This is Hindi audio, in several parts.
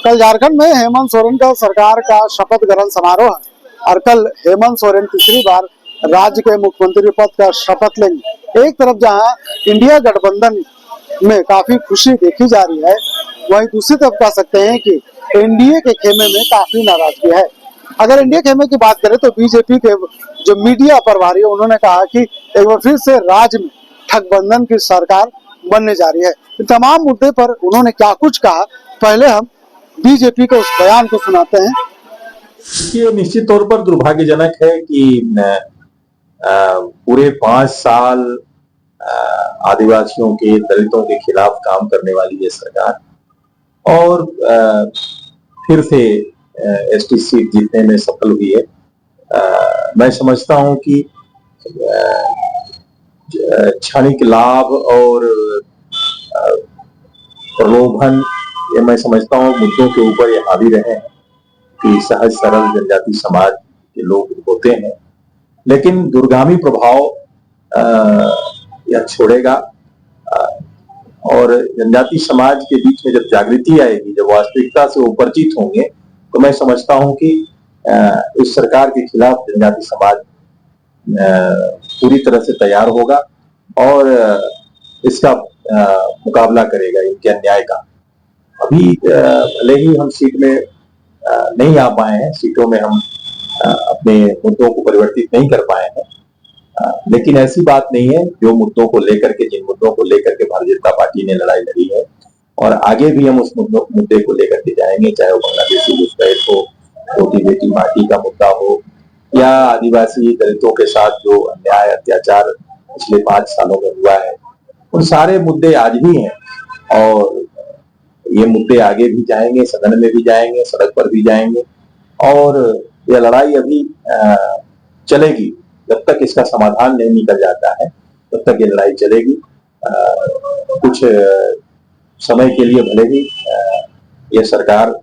कल झारखंड में हेमंत सोरेन का सरकार का शपथ ग्रहण समारोह है और कल हेमंत सोरेन तीसरी बार राज्य के मुख्यमंत्री पद का शपथ लेंगे। एक तरफ जहां इंडिया गठबंधन में काफी खुशी देखी जा रही है, वहीं दूसरी तरफ कह सकते हैं कि एनडीए के खेमे में काफी नाराजगी है। अगर एनडीए खेमे की बात करें तो बीजेपी के जो मीडिया प्रभारी है उन्होंने कहा कि एक बार फिर से राज्य में ठगबंधन की सरकार बनने जा रही है। इन तमाम मुद्दे पर उन्होंने क्या कुछ कहा, पहले हम बीजेपी के उस बयान को सुनाते हैं। ये निश्चित तौर पर दुर्भाग्यजनक है कि पूरे 5 साल आदिवासियों के, दलितों के खिलाफ काम करने वाली ये सरकार और फिर से एसटी सीट जीतने में सफल हुई है। मैं समझता हूं कि क्षणिक लाभ और प्रलोभन, ये मैं समझता हूं मुद्दों के ऊपर ये हावी रहे हैं कि सहज सरल जनजाति समाज के लोग होते हैं, लेकिन दूरगामी प्रभाव यह छोड़ेगा और जनजाति समाज के बीच में जब जागृति आएगी, जब वास्तविकता से वो परिचित होंगे, तो मैं समझता हूं कि इस सरकार के खिलाफ जनजाति समाज पूरी तरह से तैयार होगा और इसका मुकाबला करेगा इनके अन्याय का। अभी भले ही हम सीट में नहीं आ पाए हैं, सीटों में हम अपने मुद्दों को परिवर्तित नहीं कर पाए हैं, लेकिन ऐसी बात नहीं है। जो मुद्दों को लेकर के, जिन मुद्दों को लेकर के भारतीय जनता पार्टी ने लड़ाई लड़ी है और आगे भी हम उस मुद्दे को लेकर के जाएंगे, चाहे वो बांग्लादेशी घुसपैठ हो, रोटी बेटी माटी का मुद्दा हो या आदिवासी दलितों के साथ जो अन्याय अत्याचार पिछले 5 सालों में हुआ है, उन सारे मुद्दे आज भी हैं और ये मुद्दे आगे भी जाएंगे, सदन में भी जाएंगे, सड़क पर भी जाएंगे और यह लड़ाई अभी चलेगी। जब तक इसका समाधान नहीं निकल जाता है तब तक ये लड़ाई चलेगी। कुछ समय के लिए भले ही ये सरकार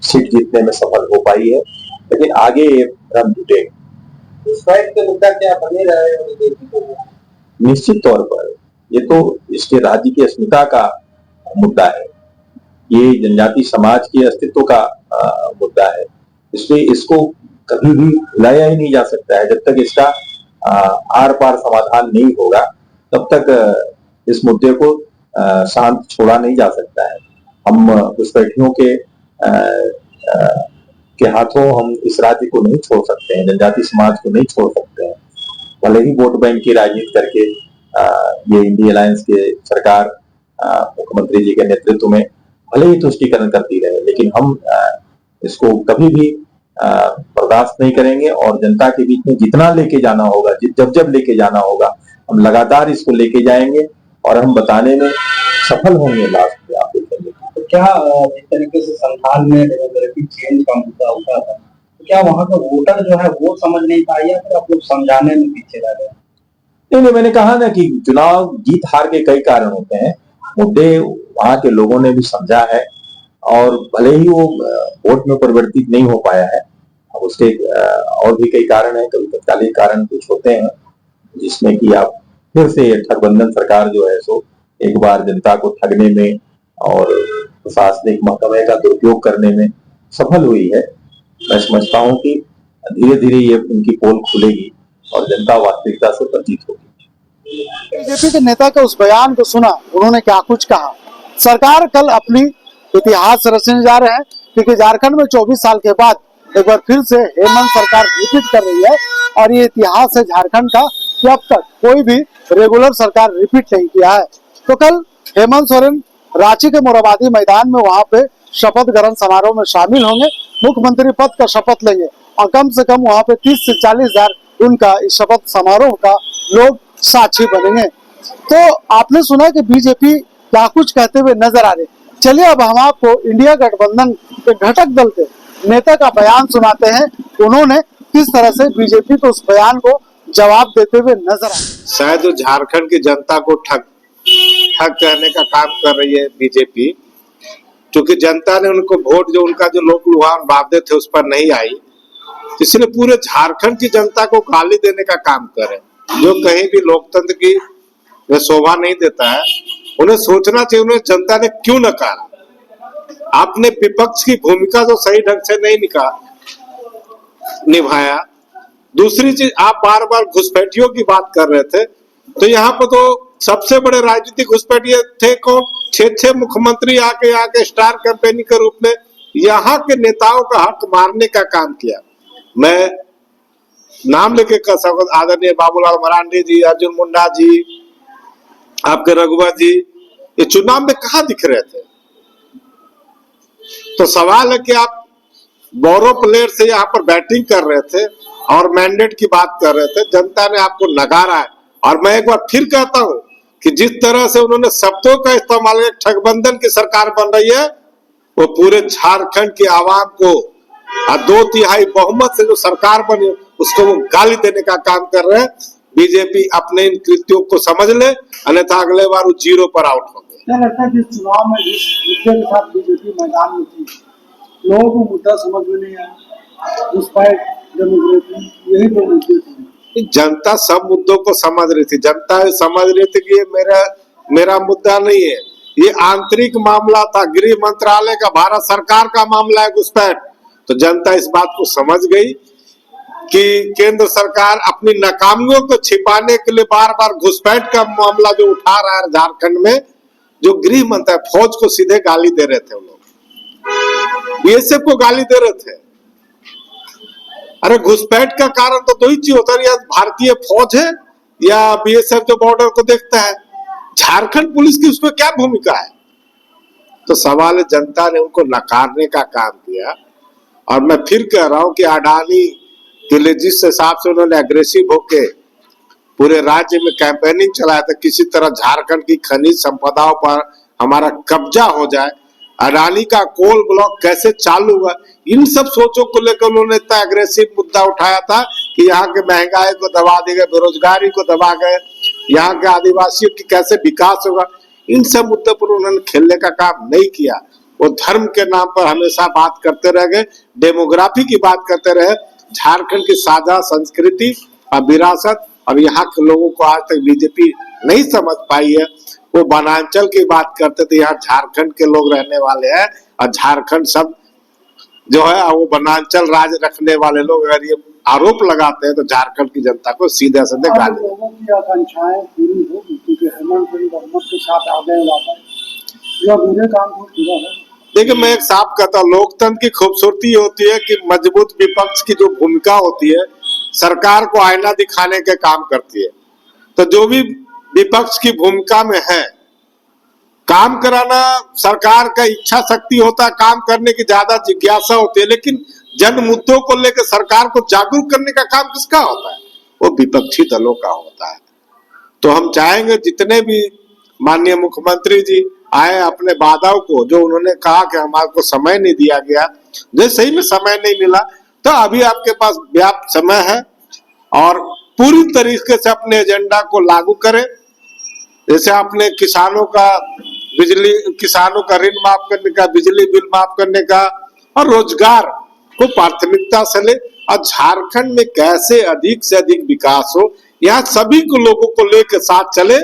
सीट जीतने में सफल हो पाई है, लेकिन आगे ये भ्रम जुटेगा। इस फाइट के मुद्दा क्या बने रहे? निश्चित तौर पर ये तो इसके राज्य की अस्मिता का मुद्दा है, ये जनजाति समाज के अस्तित्व का मुद्दा है, इसलिए इसको कभी भी भुलाया ही नहीं जा सकता है। जब तक इसका आर पार समाधान नहीं होगा तब तक इस मुद्दे को शांत छोड़ा नहीं जा सकता है। हम घुसपैठियों के हाथों हम इस राज्य को नहीं छोड़ सकते हैं, जनजाति समाज को नहीं छोड़ सकते हैं। भले ही वोट बैंक की राजनीति करके ये इंडिया अलायंस के सरकार मुख्यमंत्री जी के नेतृत्व में भले ही तुष्टीकरण करती रहे, लेकिन हम इसको कभी भी बर्दाश्त नहीं करेंगे और जनता के बीच में जितना लेके जाना होगा, जब लेके जाना होगा, हम लगातार इसको लेके जाएंगे और हम बताने में सफल होंगे। लास्ट में आप देखेंगे तो क्या जिस तरीके से संथाल में डेमोग्राफिक चेंज का मुद्दा उठा था, तो क्या वहां का वोटर जो है वो समझ नहीं पाया या फिर आप लोग समझाने में पीछे रह गए? नहीं, मैंने कहा ना कि चुनाव जीत हार के कई कारण होते हैं, मुद्दे वहां के लोगों ने भी समझा है और भले ही वो वोट में परिवर्तित नहीं हो पाया है, उसके और भी कई कारण हैं, कभी तत्कालीन कारण कुछ होते हैं जिसमें कि आप फिर से ठगबंधन सरकार जो है सो एक बार जनता को ठगने में और प्रशासनिक महकमे का दुरुपयोग करने में सफल हुई है। मैं समझता हूं कि धीरे धीरे ये उनकी पोल खुलेगी और जनता वास्तविकता से परिचित होगी। बीजेपी के नेता के उस बयान को सुना, उन्होंने क्या कुछ कहा। सरकार कल अपनी इतिहास रचने जा रहे हैं, क्योंकि झारखंड में 24 साल के बाद एक बार फिर से हेमंत सरकार रिपीट कर रही है और ये इतिहास है झारखंड का कि अब तक कोई भी रेगुलर सरकार रिपीट नहीं किया है। तो कल हेमंत सोरेन रांची के मोरहाबादी मैदान में वहां पे शपथ ग्रहण समारोह में शामिल होंगे, मुख्यमंत्री पद का शपथ लेंगे और कम से कम वहां पे 30 से 40 हजार उनका इस शपथ समारोह का लोग साक्षी बनेंगे। तो आपने सुना कि बीजेपी क्या कुछ कहते हुए नजर आ रहे। चलिए अब हम आपको इंडिया गठबंधन के घटक दल के नेता का बयान सुनाते हैं, उन्होंने किस तरह से बीजेपी को उस बयान को जवाब देते हुए नजर आए। शायद झारखंड की जनता को ठग कहने का काम कर रही है बीजेपी, क्योंकि जनता ने उनको वोट जो उनका जो लोक लुहान वादे थे उस पर नहीं आई, इसलिए पूरे झारखंड की जनता को गाली देने का काम करे, जो कहीं भी लोकतंत्र की शोभा नहीं देता है। उन्हें सोचना चाहिए उन्हें जनता ने क्यों नकारा, आपने विपक्ष की भूमिका तो सही ढंग से नहीं निभाया। दूसरी चीज, आप बार बार घुसपैठियों की बात कर रहे थे, तो यहाँ पर तो सबसे बड़े राजनीतिक घुसपैठिए थे कौन? 6 मुख्यमंत्री आके स्टार कैंपेनिंग के रूप में यहाँ के नेताओं का हक मारने का काम किया। मैं नाम लेके कह सकता, आदरणीय बाबूलाल मरांडी जी, अर्जुन मुंडा जी, आपके रघुवर जी, ये चुनाव में कहाँ दिख रहे थे? तो सवाल है कि आप बोरो प्लेयर से यहाँ पर बैटिंग कर रहे थे और मैंडेट की बात कर रहे थे, जनता ने आपको नकारा है। और मैं एक बार फिर कहता हूं कि जिस तरह से उन्होंने शब्दों का इस्तेमाल किया, ठगबंधन की सरकार बन रही है, वो पूरे झारखंड की आवाम को 2/3 बहुमत से जो सरकार बनी उसको वो गाली देने का काम कर रहे हैं। बीजेपी अपने इन कृत्यों को समझ ले, अन्यथा अगले बार वो 0 पर आउट हो गए। क्या लगता है कि इस चुनाव में जिस मुद्दे के साथ बीजेपी मैदान में थी, लोगों को मुद्दा समझ में नहीं आया, घुसपैठ, डेमोक्रेसी, यही तो मुद्दे थे। जनता सब मुद्दों को समझ रही थी। जनता समझ रही थी कि ये मेरा मुद्दा नहीं है, ये आंतरिक मामला था, गृह मंत्रालय का, भारत सरकार का मामला है घुसपैठ। तो जनता इस बात को समझ गई कि केंद्र सरकार अपनी नाकामियों को छिपाने के लिए बार बार घुसपैठ का मामला जो उठा रहा है झारखंड में, जो गृह मंत्री फौज को सीधे गाली दे रहे थे, लोग बीएसएफ को गाली दे रहे थे। अरे घुसपैठ का कारण तो 2 ही चीज होता है, या भारतीय फौज है या बीएसएफ जो बॉर्डर को देखता है। झारखंड पुलिस की उसमें क्या भूमिका है? तो सवाल है, जनता ने उनको नकारने का काम किया। और मैं फिर कह रहा हूं कि अडानी के लिए जिस हिसाब से उन्होंने एग्रेसिव होके पूरे राज्य में कैंपेनिंग चलाया था, किसी तरह झारखंड की खनिज संपदाओं पर हमारा कब्जा हो जाए, अडानी का कोल ब्लॉक कैसे चालू हुआ, इन सब सोचों को लेकर उन्होंने इतना एग्रेसिव मुद्दा उठाया था कि यहाँ के महंगाई को दबा देगा, बेरोजगारी को दबा गए, यहाँ के आदिवासियों की कैसे विकास होगा, इन सब मुद्दों पर उन्होंने खेलने का काम नहीं किया। वो धर्म के नाम पर हमेशा बात करते रह गए, डेमोग्राफी की बात करते रहे। झारखंड की साझा संस्कृति और विरासत अब यहाँ के लोगों को आज तक बीजेपी नहीं समझ पाई है। वो वनांचल की बात करते थे, यहाँ झारखंड के लोग रहने वाले हैं और झारखंड सब जो है वो वनांचल राज रखने वाले लोग, अगर ये आरोप लगाते हैं तो झारखंड की जनता को सीधे सीधे गाली। लोगों की आकांक्षाएं पूरी होगी क्योंकि हेमंत बहुमत के साथ आ गए वापस, या बुरे काम को पूरा है। देखिए, मैं एक साफ कहता हूँ, लोकतंत्र की खूबसूरती होती है कि मजबूत विपक्ष की जो भूमिका होती है सरकार को आईना दिखाने के काम करती है। तो जो भी विपक्ष की भूमिका में है, काम कराना सरकार का इच्छा शक्ति होता है, काम करने की ज्यादा जिज्ञासा होती है, लेकिन जन मुद्दों को लेकर सरकार को जागरूक करने का काम किसका होता है? वो विपक्षी दलों का होता है। तो हम चाहेंगे जितने भी माननीय मुख्यमंत्री जी आए, अपने वादाओं को, जो उन्होंने कहा कि हमारे को समय नहीं दिया गया, जो सही में समय नहीं मिला, तो अभी आपके पास पर्याप्त समय है और पूरी तरीके से अपने एजेंडा को लागू करें। जैसे आपने किसानों का ऋण माफ करने का, बिजली बिल माफ करने का और रोजगार को प्राथमिकता से ले, और झारखंड में कैसे अधिक से अधिक विकास हो, यहाँ सभी को लोगों को लेकर साथ चले।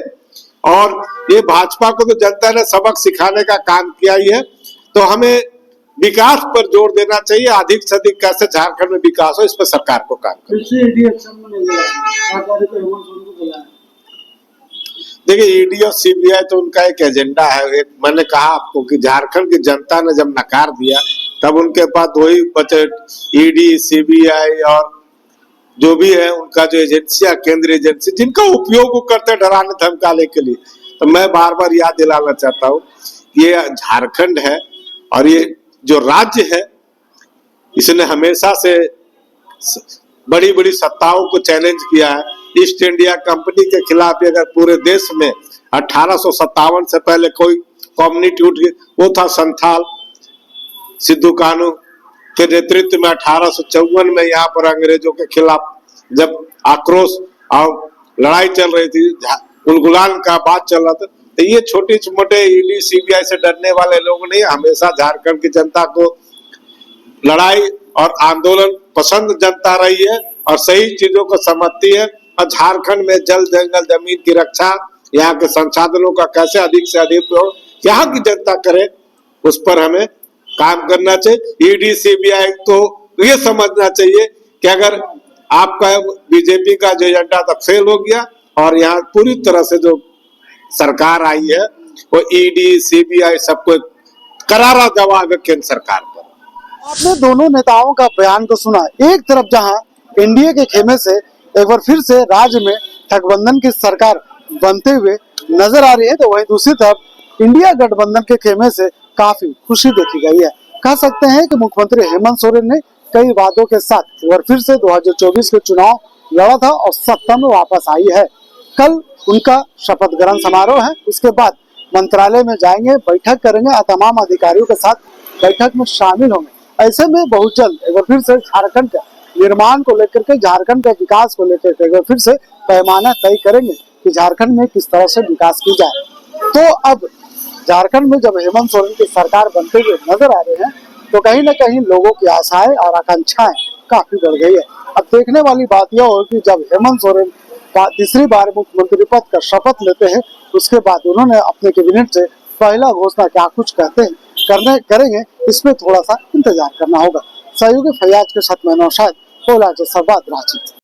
और ये भाजपा को तो जनता ने सबक सिखाने का काम किया ही है, तो हमें विकास पर जोर देना चाहिए। अधिक से अधिक कैसे झारखंड में विकास हो, इस पर सरकार को काम करना। देखिए, ईडी और सीबीआई तो उनका एक एजेंडा है। एक मैंने कहा आपको कि झारखंड की जनता ने जब नकार दिया तब उनके पास वही बचे ईडी, सीबीआई और जो भी है उनका जो एजेंसियां, केंद्रीय एजेंसी, जिनका उपयोग वो करते हैं डराने धमकाने के लिए। तो मैं बार बार याद दिलाना चाहता हूँ, ये झारखंड है और ये जो राज्य है, इसने हमेशा से बड़ी बड़ी सत्ताओं को चैलेंज किया है। ईस्ट इंडिया कंपनी के खिलाफ अगर पूरे देश में 1857 से पहले कोई कम्युनिटी उठ गई, वो था संथाल। सिद्धू कानू के नेतृत्व में 1854 में यहाँ पर अंग्रेजों के खिलाफ जब आक्रोश और लड़ाई चल रही थी, उलगुलान का बात चल रहा था, तो ये छोटे मोटे ईडी सीबीआई से डरने वाले लोग नहीं, हमेशा झारखंड की जनता को लड़ाई और आंदोलन पसंद जनता रही है और सही चीजों को समझती है। और झारखंड में जल जंगल जमीन की रक्षा, यहाँ के संसाधनों का कैसे अधिक से अधिक उपयोग यहाँ की जनता करे, उस पर हमें काम करना चाहिए। ईडी सीबीआई तो ये समझना चाहिए कि अगर आपका बीजेपी का जो एजेंडा था फेल हो गया और यहाँ पूरी तरह से जो सरकार आई है वो ईडी सीबीआई सबको करारा जवाब है केंद्र सरकार पर। आपने दोनों नेताओं का बयान को सुना। एक तरफ जहां एनडीए के खेमे से एक बार फिर से राज्य में गठबंधन की सरकार बनते हुए नजर आ रही है, तो वहीं दूसरी तरफ इंडिया गठबंधन के खेमे से काफी खुशी देखी गई है। कह सकते हैं कि मुख्यमंत्री हेमंत सोरेन ने कई वादों के साथ एक बार फिर से 2024 के चुनाव लड़ा था और सत्ता में वापस आई है। कल उनका शपथ ग्रहण समारोह है, उसके बाद मंत्रालय में जाएंगे, बैठक करेंगे और तमाम अधिकारियों के साथ बैठक में शामिल होंगे। ऐसे में बहुत जल्द एक बार फिर से झारखंड का निर्माण को लेकर के, झारखंड के विकास को लेकर के एक बार फिर से पैमाना तय करेंगे कि झारखंड में किस तरह से विकास की जाए। तो अब झारखंड में जब हेमंत सोरेन की सरकार बनते हुए नजर आ रहे हैं, तो कहीं न कहीं लोगों की आशाएं और आकांक्षाएं काफी बढ़ गई है। अब देखने वाली बात यह होगी जब हेमंत सोरेन तीसरी बार मुख्यमंत्री पद का शपथ लेते हैं, उसके बाद उन्होंने अपने कैबिनेट से पहला घोषणा क्या कुछ कहते हैं करेंगे, इसमें थोड़ा सा इंतजार करना होगा। सहयोगी फैयाज के साथ मैं नौशाद, रांची।